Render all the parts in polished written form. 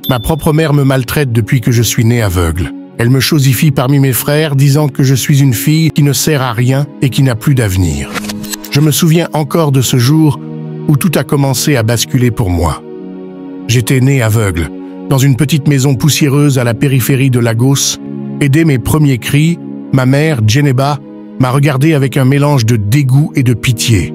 Ma propre mère me maltraite depuis que je suis né aveugle. Elle me chosifie parmi mes frères, disant que je suis une fille qui ne sert à rien et qui n'a plus d'avenir. Je me souviens encore de ce jour où tout a commencé à basculer pour moi. J'étais né aveugle, dans une petite maison poussiéreuse à la périphérie de Lagos, et dès mes premiers cris, ma mère, Djeneba, m'a regardé avec un mélange de dégoût et de pitié.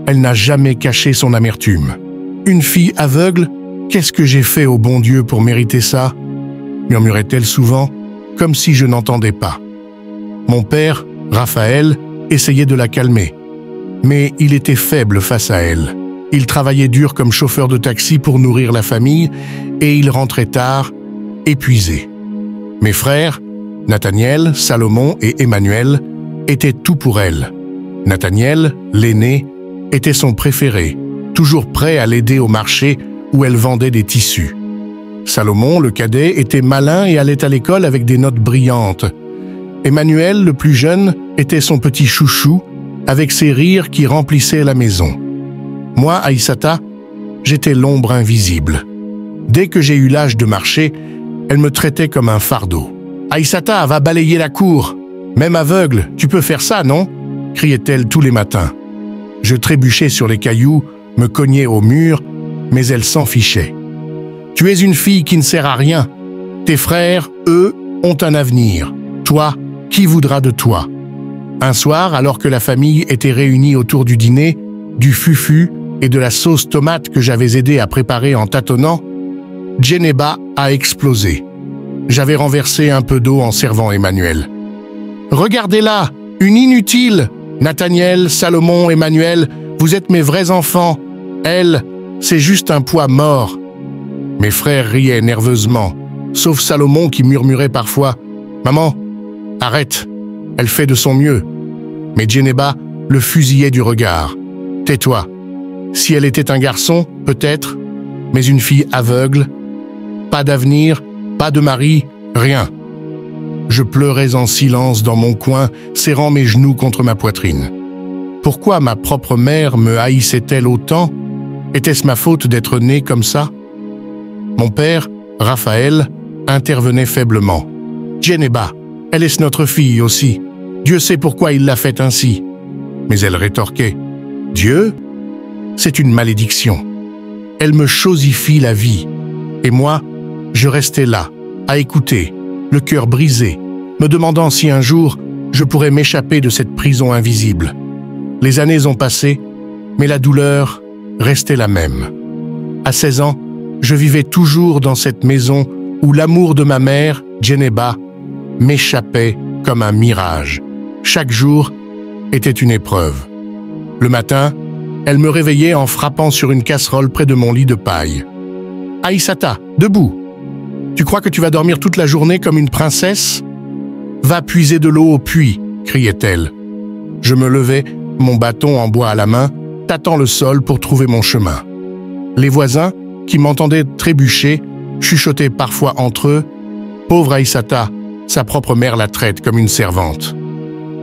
Elle n'a jamais caché son amertume. Une fille aveugle, qu'est-ce que j'ai fait au bon Dieu pour mériter ça? Murmurait-elle souvent, comme si je n'entendais pas. Mon père, Raphaël, essayait de la calmer. Mais il était faible face à elle. Il travaillait dur comme chauffeur de taxi pour nourrir la famille et il rentrait tard, épuisé. Mes frères, Nathaniel, Salomon et Emmanuel, étaient tout pour elle. Nathaniel, l'aîné, était son préféré, toujours prêt à l'aider au marché où elle vendait des tissus. Salomon, le cadet, était malin et allait à l'école avec des notes brillantes. Emmanuel, le plus jeune, était son petit chouchou, avec ses rires qui remplissaient la maison. Moi, Aïssata, j'étais l'ombre invisible. Dès que j'ai eu l'âge de marcher, elle me traitait comme un fardeau. « Aïssata, va balayer la cour. Même aveugle, tu peux faire ça, non ?» criait-elle tous les matins. Je trébuchais sur les cailloux, me cognais au mur, mais elle s'en fichait. « Tu es une fille qui ne sert à rien. Tes frères, eux, ont un avenir. Toi, qui voudra de toi ?» Un soir, alors que la famille était réunie autour du dîner, du fufu et de la sauce tomate que j'avais aidé à préparer en tâtonnant, Djeneba a explosé. J'avais renversé un peu d'eau en servant Emmanuel. « Regardez-la, une inutile! Nathaniel, Salomon, Emmanuel, vous êtes mes vrais enfants. Elle, c'est juste un poids mort. » Mes frères riaient nerveusement, sauf Salomon qui murmurait parfois « Maman, arrête, elle fait de son mieux. » Mais Djeneba le fusillait du regard. « Tais-toi. Si elle était un garçon, peut-être, mais une fille aveugle, pas d'avenir, pas de mari, rien. » Je pleurais en silence dans mon coin, serrant mes genoux contre ma poitrine. Pourquoi ma propre mère me haïssait-elle autant? Était-ce ma faute d'être né comme ça? Mon père, Raphaël, intervenait faiblement. « Djeneba, elle est notre fille aussi. Dieu sait pourquoi il l'a faite ainsi. » Mais elle rétorquait. « Dieu? C'est une malédiction. Elle me chosifie la vie. Et moi, je restais là, à écouter, le cœur brisé, me demandant si un jour je pourrais m'échapper de cette prison invisible. Les années ont passé, mais la douleur restait la même. À 16 ans, je vivais toujours dans cette maison où l'amour de ma mère, Djeneba, m'échappait comme un mirage. Chaque jour était une épreuve. Le matin, elle me réveillait en frappant sur une casserole près de mon lit de paille. « Aïssata, debout! Tu crois que tu vas dormir toute la journée comme une princesse? Va puiser de l'eau au puits, criait-elle. Je me levais, mon bâton en bois à la main, tâtant le sol pour trouver mon chemin. Les voisins, qui m'entendaient trébucher, chuchotaient parfois entre eux. Pauvre Aïssata, sa propre mère la traite comme une servante.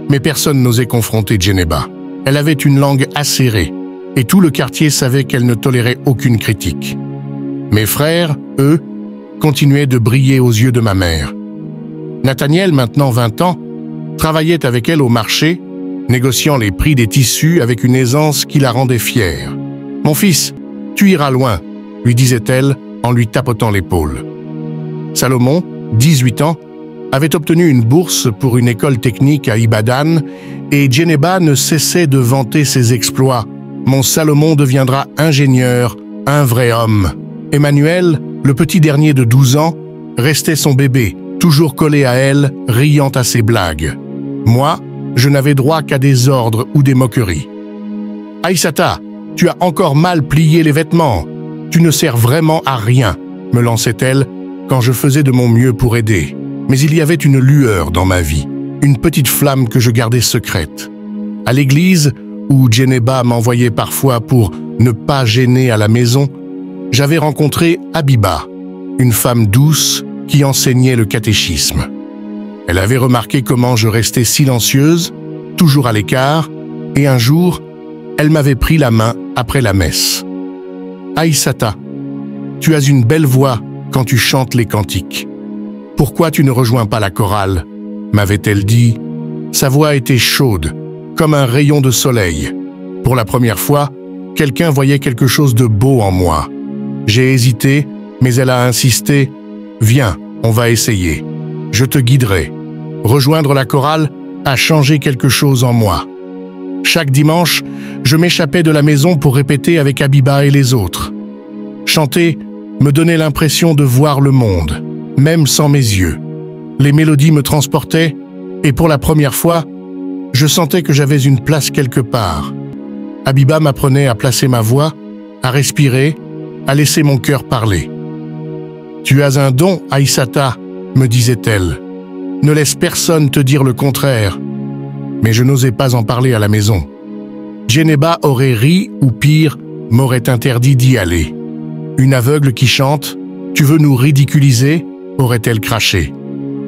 Mais personne n'osait confronter Djeneba. Elle avait une langue acérée, et tout le quartier savait qu'elle ne tolérait aucune critique. Mes frères, eux, continuait de briller aux yeux de ma mère. Nathaniel, maintenant 20 ans, travaillait avec elle au marché, négociant les prix des tissus avec une aisance qui la rendait fière. « Mon fils, tu iras loin », lui disait-elle en lui tapotant l'épaule. Salomon, 18 ans, avait obtenu une bourse pour une école technique à Ibadan et Djeneba ne cessait de vanter ses exploits. « Mon Salomon deviendra ingénieur, un vrai homme. » Emmanuel, le petit dernier de 12 ans, restait son bébé, toujours collé à elle, riant à ses blagues. Moi, je n'avais droit qu'à des ordres ou des moqueries. « Aïssata, tu as encore mal plié les vêtements. Tu ne sers vraiment à rien, » me lançait-elle quand je faisais de mon mieux pour aider. Mais il y avait une lueur dans ma vie, une petite flamme que je gardais secrète. À l'église, où Djeneba m'envoyait parfois pour ne pas gêner à la maison, j'avais rencontré Habiba, une femme douce qui enseignait le catéchisme. Elle avait remarqué comment je restais silencieuse, toujours à l'écart, et un jour, elle m'avait pris la main après la messe. « Aïssata, tu as une belle voix quand tu chantes les cantiques. Pourquoi tu ne rejoins pas la chorale ?» m'avait-elle dit. Sa voix était chaude, comme un rayon de soleil. Pour la première fois, quelqu'un voyait quelque chose de beau en moi. J'ai hésité, mais elle a insisté. « Viens, on va essayer. Je te guiderai. » Rejoindre la chorale a changé quelque chose en moi. Chaque dimanche, je m'échappais de la maison pour répéter avec Habiba et les autres. Chanter me donnait l'impression de voir le monde, même sans mes yeux. Les mélodies me transportaient et pour la première fois, je sentais que j'avais une place quelque part. Habiba m'apprenait à placer ma voix, à respirer, à laisser mon cœur parler. « Tu as un don, Aïssata », me disait-elle. « Ne laisse personne te dire le contraire. » Mais je n'osais pas en parler à la maison. Djeneba aurait ri ou pire, m'aurait interdit d'y aller. Une aveugle qui chante « Tu veux nous ridiculiser ?» aurait-elle craché.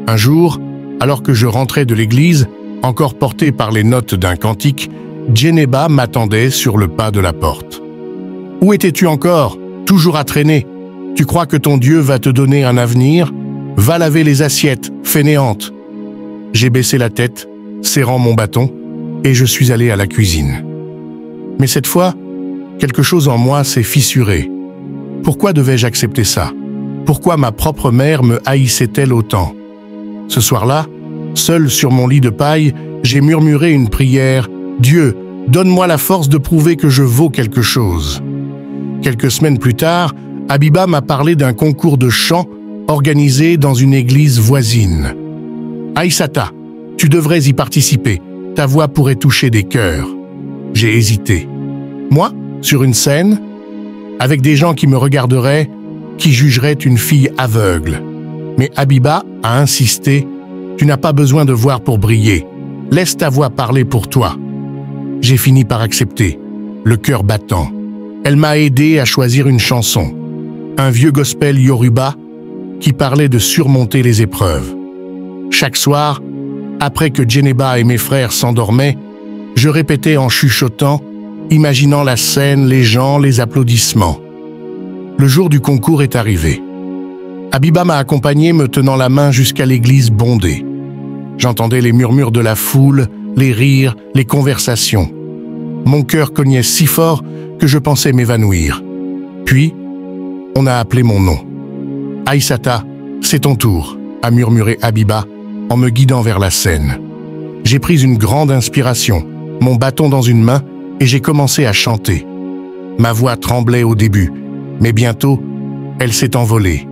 Un jour, alors que je rentrais de l'église, encore porté par les notes d'un cantique, Djeneba m'attendait sur le pas de la porte. « Où étais-tu encore? Toujours à traîner. Tu crois que ton Dieu va te donner un avenir? Va laver les assiettes, fainéante. » J'ai baissé la tête, serrant mon bâton, et je suis allé à la cuisine. Mais cette fois, quelque chose en moi s'est fissuré. Pourquoi devais-je accepter ça? Pourquoi ma propre mère me haïssait-elle autant? Ce soir-là, seul sur mon lit de paille, j'ai murmuré une prière. « Dieu, donne-moi la force de prouver que je vaux quelque chose. » Quelques semaines plus tard, Habiba m'a parlé d'un concours de chant organisé dans une église voisine. « Aïssata, tu devrais y participer. Ta voix pourrait toucher des cœurs. » J'ai hésité. Moi, sur une scène, avec des gens qui me regarderaient, qui jugeraient une fille aveugle. Mais Habiba a insisté. « Tu n'as pas besoin de voir pour briller. Laisse ta voix parler pour toi. » J'ai fini par accepter, le cœur battant. Elle m'a aidé à choisir une chanson, un vieux gospel yoruba qui parlait de surmonter les épreuves. Chaque soir, après que Djeneba et mes frères s'endormaient, je répétais en chuchotant, imaginant la scène, les gens, les applaudissements. Le jour du concours est arrivé. Habiba m'a accompagné, me tenant la main jusqu'à l'église bondée. J'entendais les murmures de la foule, les rires, les conversations. Mon cœur cognait si fort que je pensais m'évanouir. Puis, on a appelé mon nom. « Aïssata, c'est ton tour », a murmuré Habiba en me guidant vers la scène. J'ai pris une grande inspiration, mon bâton dans une main, et j'ai commencé à chanter. Ma voix tremblait au début, mais bientôt, elle s'est envolée,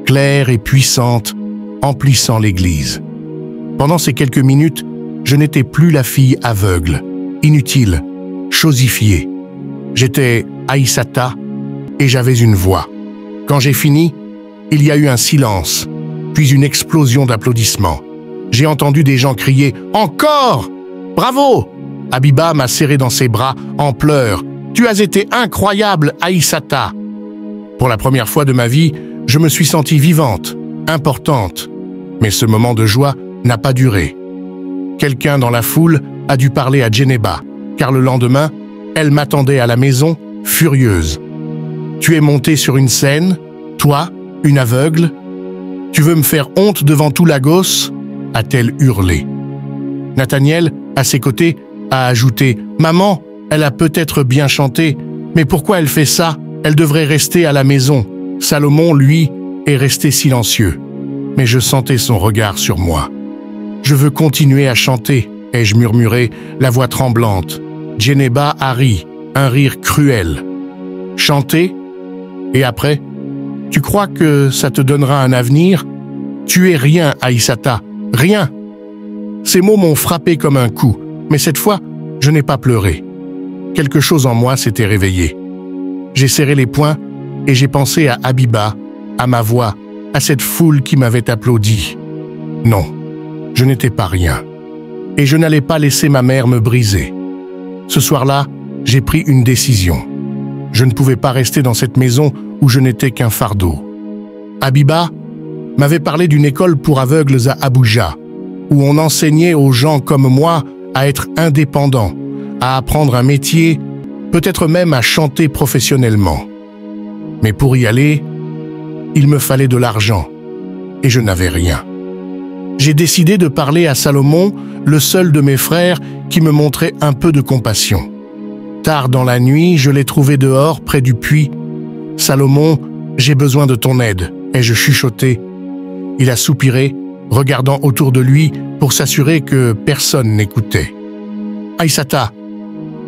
claire et puissante, emplissant l'église. Pendant ces quelques minutes, je n'étais plus la fille aveugle, inutile, chosifiée. J'étais Aïssata et j'avais une voix. Quand j'ai fini, il y a eu un silence, puis une explosion d'applaudissements. J'ai entendu des gens crier « Encore! Bravo !» Habiba m'a serré dans ses bras en pleurs. « Tu as été incroyable, Aïssata !» Pour la première fois de ma vie, je me suis sentie vivante, importante. Mais ce moment de joie n'a pas duré. Quelqu'un dans la foule a dû parler à Djeneba, car le lendemain, elle m'attendait à la maison, furieuse. « Tu es montée sur une scène, toi, une aveugle? Tu veux me faire honte devant tout Lagos ?» a-t-elle hurlé. Nathaniel, à ses côtés, a ajouté « Maman, elle a peut-être bien chanté, mais pourquoi elle fait ça? Elle devrait rester à la maison. » Salomon, lui, est resté silencieux, mais je sentais son regard sur moi. « Je veux continuer à chanter », ai-je murmuré, la voix tremblante. Djeneba a ri, un rire cruel. « Chanter? Et après? Tu crois que ça te donnera un avenir? Tu es rien, Aïssata, rien !» Ces mots m'ont frappé comme un coup, mais cette fois, je n'ai pas pleuré. Quelque chose en moi s'était réveillé. J'ai serré les poings et j'ai pensé à Habiba, à ma voix, à cette foule qui m'avait applaudi. Non, je n'étais pas rien. Et je n'allais pas laisser ma mère me briser. Ce soir-là, j'ai pris une décision. Je ne pouvais pas rester dans cette maison où je n'étais qu'un fardeau. Habiba m'avait parlé d'une école pour aveugles à Abuja, où on enseignait aux gens comme moi à être indépendants, à apprendre un métier, peut-être même à chanter professionnellement. Mais pour y aller, il me fallait de l'argent, et je n'avais rien. J'ai décidé de parler à Salomon, le seul de mes frères qui me montrait un peu de compassion. Tard dans la nuit, je l'ai trouvé dehors, près du puits. « Salomon, j'ai besoin de ton aide », ai-je chuchoté. Il a soupiré, regardant autour de lui pour s'assurer que personne n'écoutait. « Aïssata,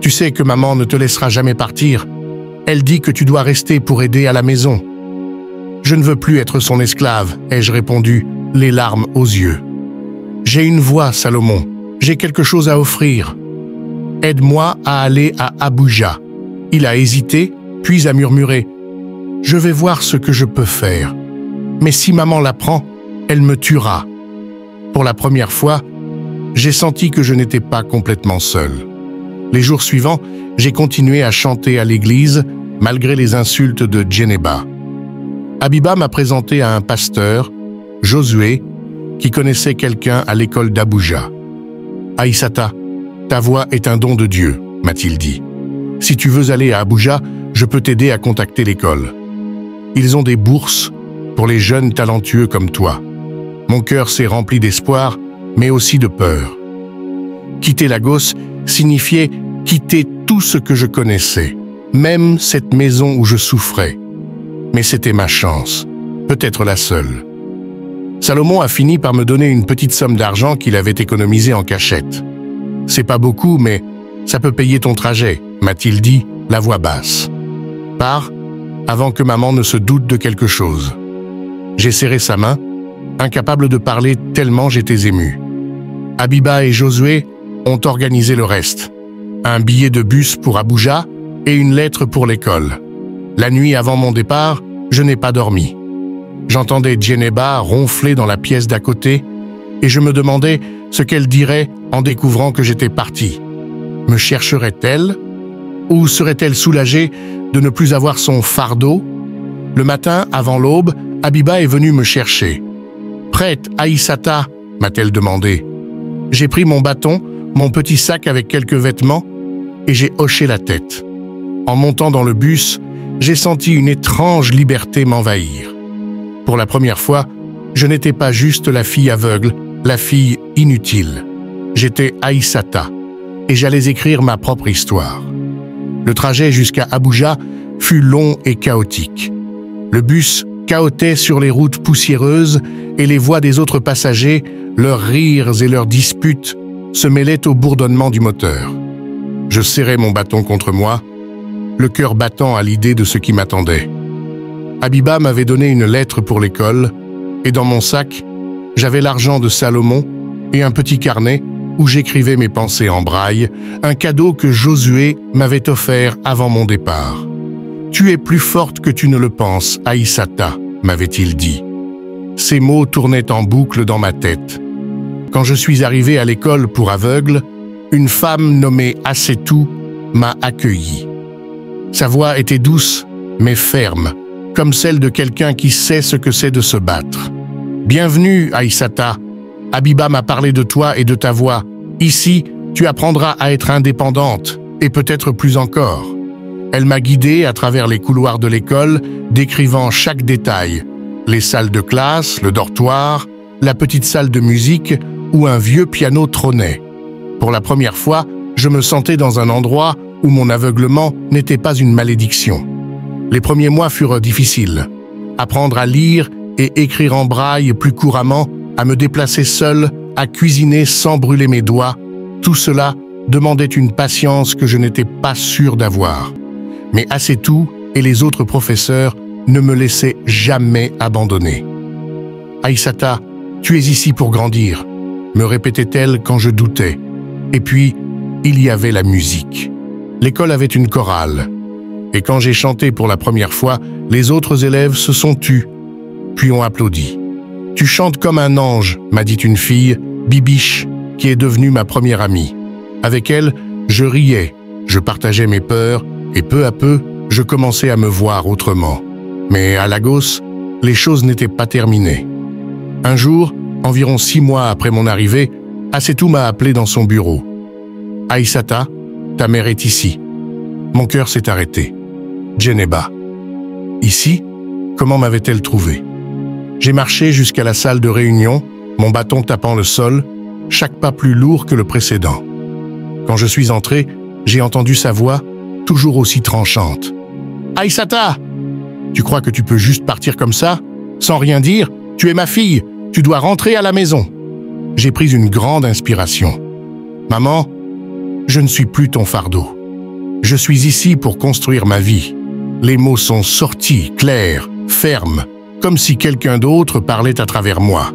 tu sais que maman ne te laissera jamais partir. Elle dit que tu dois rester pour aider à la maison. »« Je ne veux plus être son esclave », ai-je répondu, les larmes aux yeux. « J'ai une voix, Salomon. J'ai quelque chose à offrir. Aide-moi à aller à Abuja. » Il a hésité, puis a murmuré. « Je vais voir ce que je peux faire. Mais si maman l'apprend, elle me tuera. » Pour la première fois, j'ai senti que je n'étais pas complètement seul. Les jours suivants, j'ai continué à chanter à l'église, malgré les insultes de Djeneba. Habiba m'a présenté à un pasteur, Josué, qui connaissait quelqu'un à l'école d'Abuja. « Aïssata, ta voix est un don de Dieu, m'a-t-il dit. Si tu veux aller à Abuja, je peux t'aider à contacter l'école. Ils ont des bourses pour les jeunes talentueux comme toi. » Mon cœur s'est rempli d'espoir, mais aussi de peur. Quitter Lagos signifiait quitter tout ce que je connaissais, même cette maison où je souffrais. Mais c'était ma chance, peut-être la seule. Salomon a fini par me donner une petite somme d'argent qu'il avait économisée en cachette. « C'est pas beaucoup, mais ça peut payer ton trajet », m'a-t-il dit, la voix basse. « Pars, avant que maman ne se doute de quelque chose. » J'ai serré sa main, incapable de parler tellement j'étais ému. Habiba et Josué ont organisé le reste. Un billet de bus pour Abuja et une lettre pour l'école. La nuit avant mon départ, je n'ai pas dormi. J'entendais Djeneba ronfler dans la pièce d'à côté et je me demandais ce qu'elle dirait en découvrant que j'étais parti. Me chercherait-elle? Ou serait-elle soulagée de ne plus avoir son fardeau? Le matin, avant l'aube, Habiba est venue me chercher. « Prête, Aïssata ?» m'a-t-elle demandé. J'ai pris mon bâton, mon petit sac avec quelques vêtements, et j'ai hoché la tête. En montant dans le bus, j'ai senti une étrange liberté m'envahir. Pour la première fois, je n'étais pas juste la fille aveugle, la fille inutile. J'étais Aïssata, et j'allais écrire ma propre histoire. Le trajet jusqu'à Abuja fut long et chaotique. Le bus cahotait sur les routes poussiéreuses et les voix des autres passagers, leurs rires et leurs disputes, se mêlaient au bourdonnement du moteur. Je serrais mon bâton contre moi, le cœur battant à l'idée de ce qui m'attendait. Habiba m'avait donné une lettre pour l'école, et dans mon sac, j'avais l'argent de Salomon et un petit carnet où j'écrivais mes pensées en braille, un cadeau que Josué m'avait offert avant mon départ. « Tu es plus forte que tu ne le penses, Aïssata », m'avait-il dit. Ces mots tournaient en boucle dans ma tête. Quand je suis arrivé à l'école pour aveugles, une femme nommée Assetou m'a accueilli. Sa voix était douce, mais ferme, comme celle de quelqu'un qui sait ce que c'est de se battre. « Bienvenue, Aïssata. Habiba m'a parlé de toi et de ta voix. Ici, tu apprendras à être indépendante, et peut-être plus encore. » Elle m'a guidé à travers les couloirs de l'école, décrivant chaque détail. Les salles de classe, le dortoir, la petite salle de musique où un vieux piano trônait. Pour la première fois, je me sentais dans un endroit où mon aveuglement n'était pas une malédiction. Les premiers mois furent difficiles. Apprendre à lire et écrire en braille plus couramment, à me déplacer seul, à cuisiner sans brûler mes doigts, tout cela demandait une patience que je n'étais pas sûr d'avoir. Mais Assetou et les autres professeurs ne me laissaient jamais abandonner. « Aïssata, tu es ici pour grandir », me répétait-elle quand je doutais. Et puis, il y avait la musique. L'école avait une chorale. Et quand j'ai chanté pour la première fois, les autres élèves se sont tus, puis ont applaudi. « Tu chantes comme un ange », m'a dit une fille, Bibiche, qui est devenue ma première amie. Avec elle, je riais, je partageais mes peurs, et peu à peu, je commençais à me voir autrement. Mais à Lagos, les choses n'étaient pas terminées. Un jour, environ 6 mois après mon arrivée, Assetou m'a appelé dans son bureau. « Aïssata, ta mère est ici. » Mon cœur s'est arrêté. Djeneba. « Ici ?» Comment m'avait-elle trouvé? J'ai marché jusqu'à la salle de réunion, mon bâton tapant le sol, chaque pas plus lourd que le précédent. Quand je suis entré, j'ai entendu sa voix, toujours aussi tranchante. « Aïssata! Tu crois que tu peux juste partir comme ça, sans rien dire? Tu es ma fille, tu dois rentrer à la maison. » J'ai pris une grande inspiration. « Maman, je ne suis plus ton fardeau. Je suis ici pour construire ma vie. » Les mots sont sortis, clairs, fermes, comme si quelqu'un d'autre parlait à travers moi.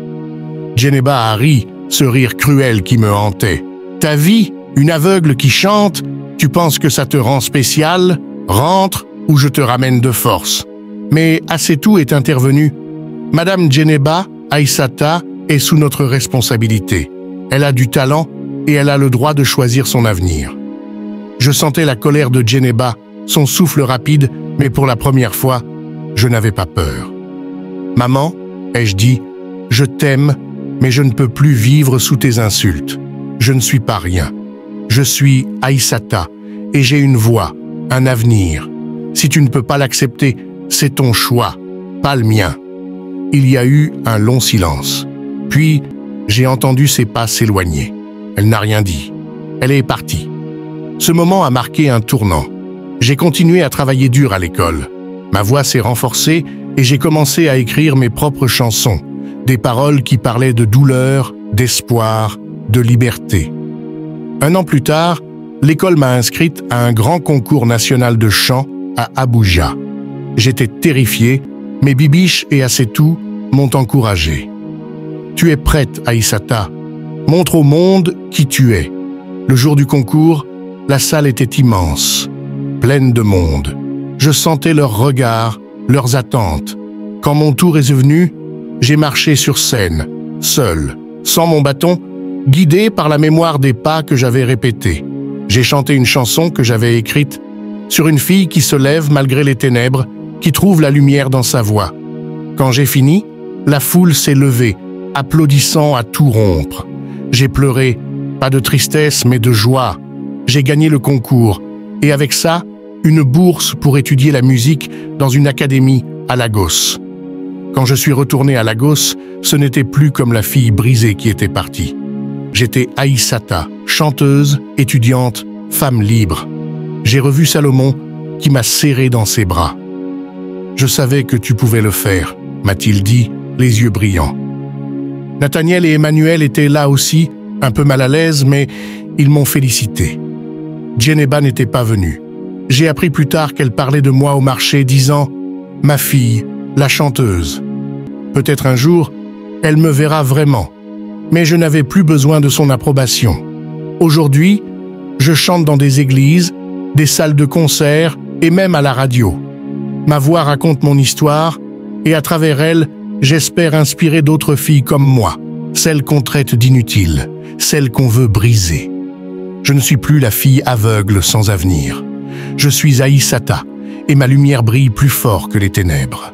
Djeneba a ri, ce rire cruel qui me hantait. « Ta vie, une aveugle qui chante, tu penses que ça te rend spécial? Rentre ou je te ramène de force. » Mais Assetou est intervenue. « Madame Djeneba, Aïssata, est sous notre responsabilité. Elle a du talent et elle a le droit de choisir son avenir. » Je sentais la colère de Djeneba, son souffle rapide, mais pour la première fois, je n'avais pas peur. « Maman, ai-je dit, je t'aime, mais je ne peux plus vivre sous tes insultes. Je ne suis pas rien. Je suis Aïssata et j'ai une voix, un avenir. Si tu ne peux pas l'accepter, c'est ton choix, pas le mien. » Il y a eu un long silence. Puis, j'ai entendu ses pas s'éloigner. Elle n'a rien dit. Elle est partie. Ce moment a marqué un tournant. J'ai continué à travailler dur à l'école. Ma voix s'est renforcée et j'ai commencé à écrire mes propres chansons, des paroles qui parlaient de douleur, d'espoir, de liberté. 1 an plus tard, l'école m'a inscrite à un grand concours national de chant à Abuja. J'étais terrifié, mais Bibiche et Assetou m'ont encouragé. « Tu es prête, Aïssata. Montre au monde qui tu es. » Le jour du concours, la salle était immense, pleine de monde. Je sentais leurs regards, leurs attentes. Quand mon tour est venu, j'ai marché sur scène, seul, sans mon bâton, guidé par la mémoire des pas que j'avais répétés. J'ai chanté une chanson que j'avais écrite sur une fille qui se lève malgré les ténèbres, qui trouve la lumière dans sa voix. Quand j'ai fini, la foule s'est levée, applaudissant à tout rompre. J'ai pleuré, pas de tristesse mais de joie. J'ai gagné le concours et avec ça, une bourse pour étudier la musique dans une académie à Lagos. Quand je suis retourné à Lagos, ce n'était plus comme la fille brisée qui était partie. J'étais Aïssata, chanteuse, étudiante, femme libre. J'ai revu Salomon qui m'a serré dans ses bras. « Je savais que tu pouvais le faire », m'a-t-il dit, les yeux brillants. Nathaniel et Emmanuel étaient là aussi, un peu mal à l'aise, mais ils m'ont félicité. Djeneba n'était pas venue. J'ai appris plus tard qu'elle parlait de moi au marché, disant « Ma fille, la chanteuse ». Peut-être un jour, elle me verra vraiment, mais je n'avais plus besoin de son approbation. Aujourd'hui, je chante dans des églises, des salles de concert et même à la radio. Ma voix raconte mon histoire et à travers elle, j'espère inspirer d'autres filles comme moi, celles qu'on traite d'inutiles, celles qu'on veut briser. Je ne suis plus la fille aveugle sans avenir. Je suis Aïssata et ma lumière brille plus fort que les ténèbres.